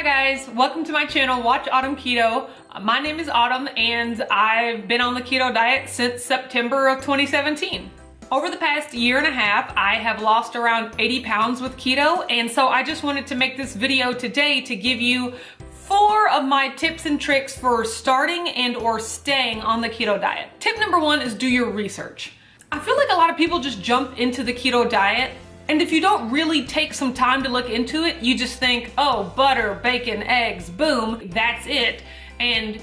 guys, welcome to my channel, Watch Autumn Keto. My name is Autumn and I've been on the keto diet since September of 2017. Over the past year and a half, I have lost around 80 pounds with keto, and so I just wanted to make this video today to give you 4 of my tips and tricks for starting and or staying on the keto diet. Tip number 1 is do your research. I feel like a lot of people just jump into the keto diet, and if you don't really take some time to look into it, you just think, oh, butter, bacon, eggs, boom, that's it. And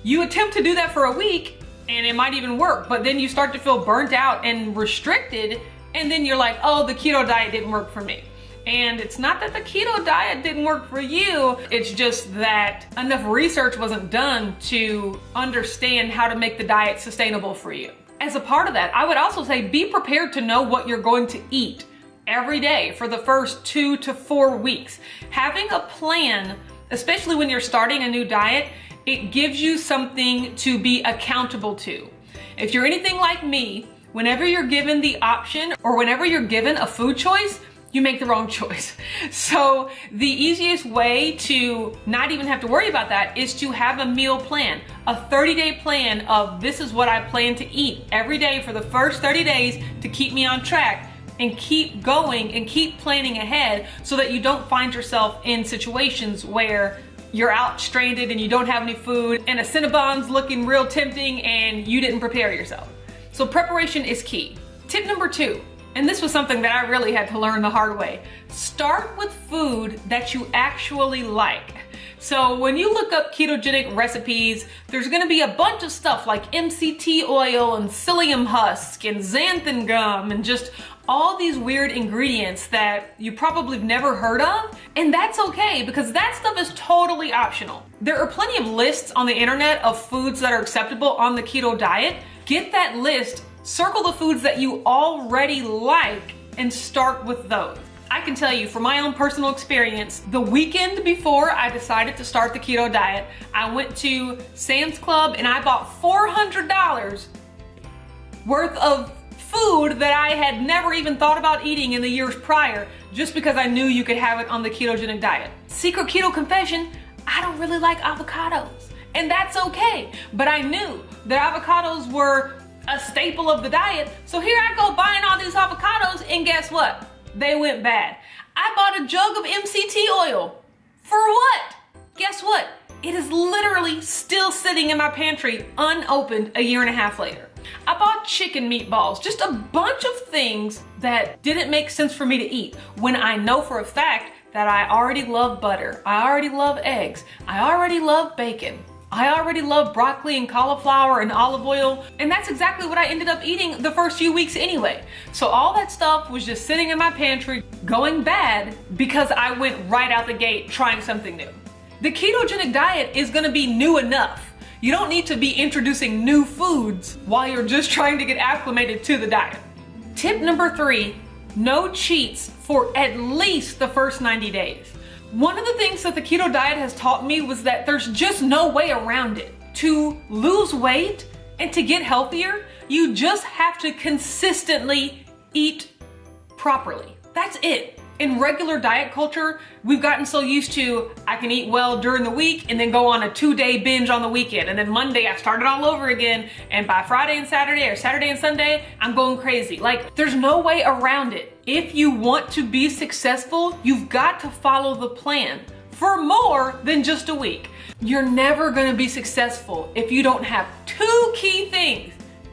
you attempt to do that for a week and it might even work, but then you start to feel burnt out and restricted, and then you're like, oh, the keto diet didn't work for me. And it's not that the keto diet didn't work for you, it's just that enough research wasn't done to understand how to make the diet sustainable for you. As a part of that, I would also say be prepared to know what you're going to eat every day for the first 2 to 4 weeks. Having a plan, especially when you're starting a new diet, it gives you something to be accountable to. If you're anything like me, whenever you're given the option or whenever you're given a food choice, you make the wrong choice. So the easiest way to not even have to worry about that is to have a meal plan, a 30-day plan of this is what I plan to eat every day for the first 30 days to keep me on track, and keep going and keep planning ahead so that you don't find yourself in situations where you're out stranded and you don't have any food and a Cinnabon's looking real tempting and you didn't prepare yourself. So preparation is key. Tip number 2, and this was something that I really had to learn the hard way. Start with food that you actually like. So when you look up ketogenic recipes, there's gonna be a bunch of stuff like MCT oil and psyllium husk and xanthan gum and just all these weird ingredients that you probably have never heard of, and that's okay because that stuff is totally optional. There are plenty of lists on the internet of foods that are acceptable on the keto diet. Get that list, circle the foods that you already like, and start with those. I can tell you from my own personal experience, the weekend before I decided to start the keto diet, I went to Sam's Club and I bought $400 worth of food that I had never even thought about eating in the years prior, just because I knew you could have it on the ketogenic diet. Secret keto confession, I don't really like avocados, and that's okay. But I knew that avocados were a staple of the diet, so here I go buying all these avocados, and guess what? They went bad. I bought a jug of MCT oil. For what? Guess what? It is literally still sitting in my pantry unopened a year and a half later. I bought chicken meatballs, just a bunch of things that didn't make sense for me to eat when I know for a fact that I already love butter, I already love eggs, I already love bacon, I already love broccoli and cauliflower and olive oil, and that's exactly what I ended up eating the first few weeks anyway. So all that stuff was just sitting in my pantry going bad because I went right out the gate trying something new. The ketogenic diet is gonna be new enough. You don't need to be introducing new foods while you're just trying to get acclimated to the diet. Tip number 3, no cheats for at least the first 90 days. One of the things that the keto diet has taught me was that there's just no way around it. To lose weight and to get healthier, you just have to consistently eat properly. That's it. In regular diet culture, we've gotten so used to, I can eat well during the week and then go on a 2-day binge on the weekend. And then Monday I start it all over again. And by Friday and Saturday or Saturday and Sunday, I'm going crazy. Like, there's no way around it. If you want to be successful, you've got to follow the plan for more than just a week. You're never gonna be successful if you don't have 2 key things: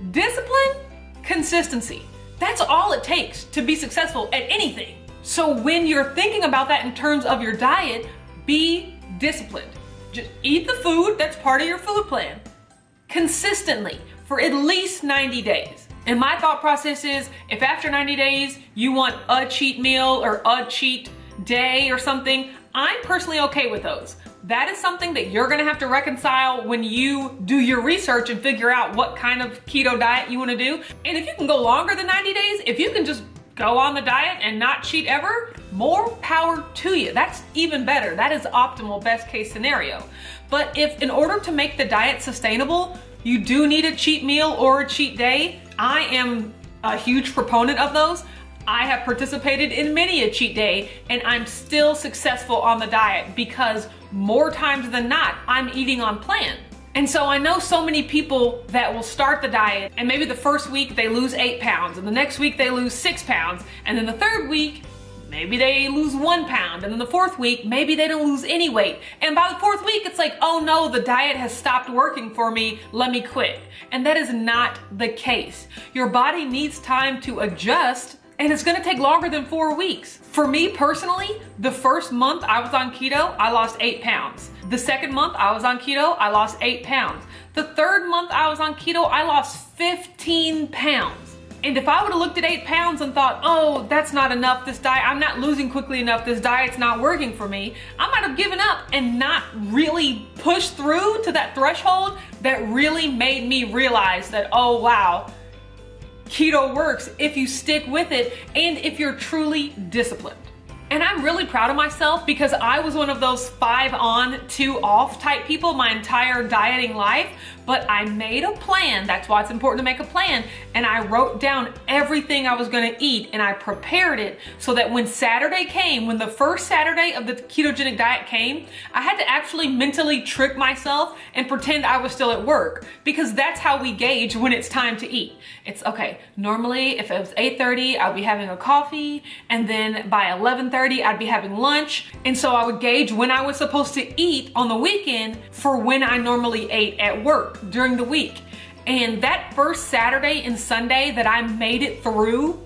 discipline, consistency. That's all it takes to be successful at anything. So when you're thinking about that in terms of your diet, be disciplined. Just eat the food that's part of your food plan consistently for at least 90 days. And my thought process is, if after 90 days you want a cheat meal or a cheat day or something, I'm personally okay with those. That is something that you're gonna have to reconcile when you do your research and figure out what kind of keto diet you wanna do. And if you can go longer than 90 days, if you can just go on the diet and not cheat ever, more power to you. That's even better. That is optimal, best case scenario. But if in order to make the diet sustainable, you do need a cheat meal or a cheat day, I am a huge proponent of those. I have participated in many a cheat day and I'm still successful on the diet because more times than not, I'm eating on plan. And so I know so many people that will start the diet and maybe the first week they lose 8 pounds and the next week they lose 6 pounds. And then the third week, maybe they lose 1 pound. And then the fourth week, maybe they don't lose any weight. And by the fourth week, it's like, oh no, the diet has stopped working for me. Let me quit. And that is not the case. Your body needs time to adjust, and it's gonna take longer than 4 weeks. For me personally, the first month I was on keto, I lost 8 pounds. The second month I was on keto, I lost 8 pounds. The third month I was on keto, I lost 15 pounds. And if I would have looked at 8 pounds and thought, oh, that's not enough, this diet, I'm not losing quickly enough, this diet's not working for me, I might have given up and not really pushed through to that threshold that really made me realize that, oh wow, keto works if you stick with it and if you're truly disciplined. And I'm really proud of myself because I was one of those 5 on, 2 off type people my entire dieting life, but I made a plan. That's why it's important to make a plan. And I wrote down everything I was gonna eat and I prepared it so that when Saturday came, when the first Saturday of the ketogenic diet came, I had to actually mentally trick myself and pretend I was still at work, because that's how we gauge when it's time to eat. It's okay, normally if it was 8:30, I'd be having a coffee, and then by 11:30, I'd be having lunch. And so I would gauge when I was supposed to eat on the weekend for when I normally ate at work during the week. And that first Saturday and Sunday that I made it through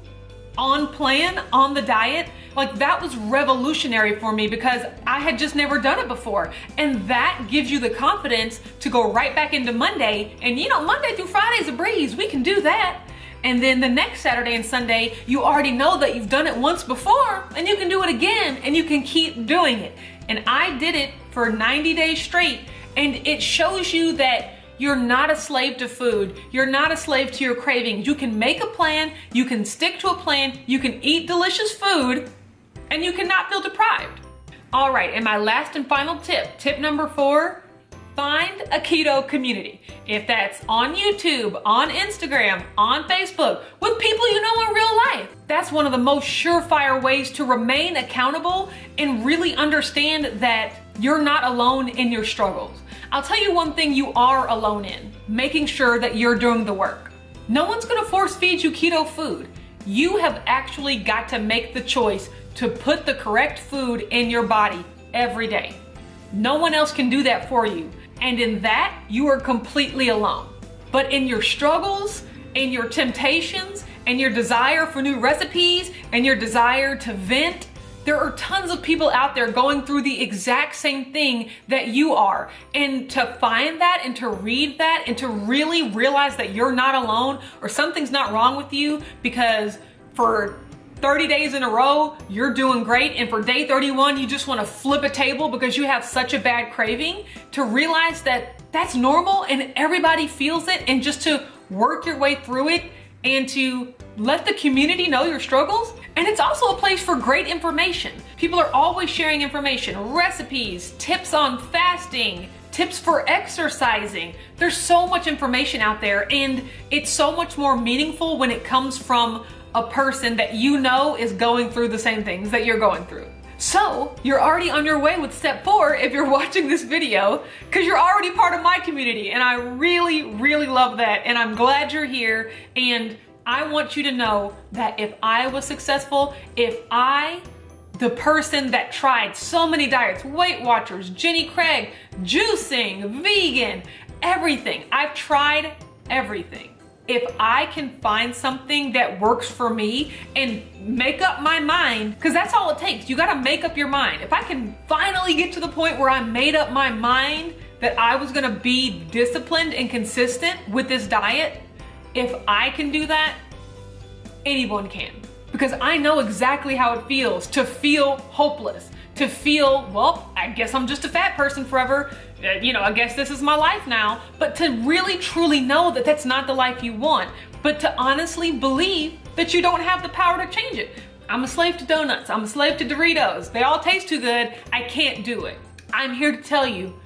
on plan, on the diet, like that was revolutionary for me because I had just never done it before. And that gives you the confidence to go right back into Monday. And you know, Monday through Friday's a breeze, we can do that. And then the next Saturday and Sunday, you already know that you've done it once before and you can do it again and you can keep doing it. And I did it for 90 days straight, and it shows you that you're not a slave to food. You're not a slave to your cravings. You can make a plan, you can stick to a plan, you can eat delicious food, and you cannot feel deprived. All right, and my last and final tip number 4, find a keto community. If that's on YouTube, on Instagram, on Facebook, with people you know in real life. That's one of the most surefire ways to remain accountable and really understand that you're not alone in your struggles. I'll tell you one thing you are alone in, making sure that you're doing the work. No one's gonna force feed you keto food. You have actually got to make the choice to put the correct food in your body every day. No one else can do that for you. And in that, you are completely alone. But in your struggles, in your temptations, and your desire for new recipes, and your desire to vent, there are tons of people out there going through the exact same thing that you are. And to find that and to read that and to really realize that you're not alone or something's not wrong with you because for 30 days in a row, you're doing great, and for day 31, you just want to flip a table because you have such a bad craving, to realize that that's normal and everybody feels it, and just to work your way through it and to let the community know your struggles. And it's also a place for great information. People are always sharing information, recipes, tips on fasting, tips for exercising. There's so much information out there, and it's so much more meaningful when it comes from a person that you know is going through the same things that you're going through. So you're already on your way with step 4 if you're watching this video, because you're already part of my community, and I really, really love that, and I'm glad you're here. And I want you to know that if I was successful, if I, the person that tried so many diets, Weight Watchers, Jenny Craig, juicing, vegan, everything, I've tried everything. If I can find something that works for me and make up my mind, because that's all it takes. You gotta make up your mind. If I can finally get to the point where I made up my mind that I was gonna be disciplined and consistent with this diet, if I can do that, anyone can. Because I know exactly how it feels to feel hopeless, to feel, well, I guess I'm just a fat person forever. You know, I guess this is my life now. But to really truly know that that's not the life you want, but to honestly believe that you don't have the power to change it. I'm a slave to donuts. I'm a slave to Doritos. They all taste too good. I can't do it. I'm here to tell you,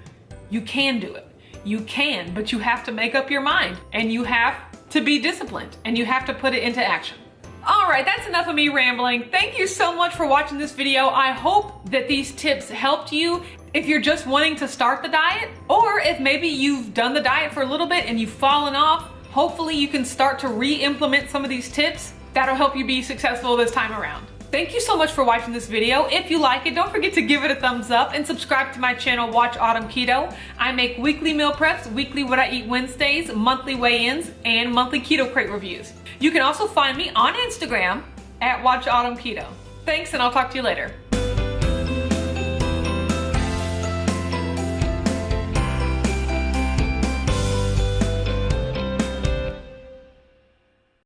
you can do it. You can, but you have to make up your mind, and you have to be disciplined, and you have to put it into action. Alright, that's enough of me rambling. Thank you so much for watching this video. I hope that these tips helped you if you're just wanting to start the diet, or if maybe you've done the diet for a little bit and you've fallen off. Hopefully you can start to re-implement some of these tips. That'll help you be successful this time around. Thank you so much for watching this video. If you like it, don't forget to give it a thumbs up and subscribe to my channel, Watch Autumn Keto. I make weekly meal preps, weekly What I Eat Wednesdays, monthly weigh-ins, and monthly keto crate reviews. You can also find me on Instagram at Watch Autumn Keto. Thanks, and I'll talk to you later.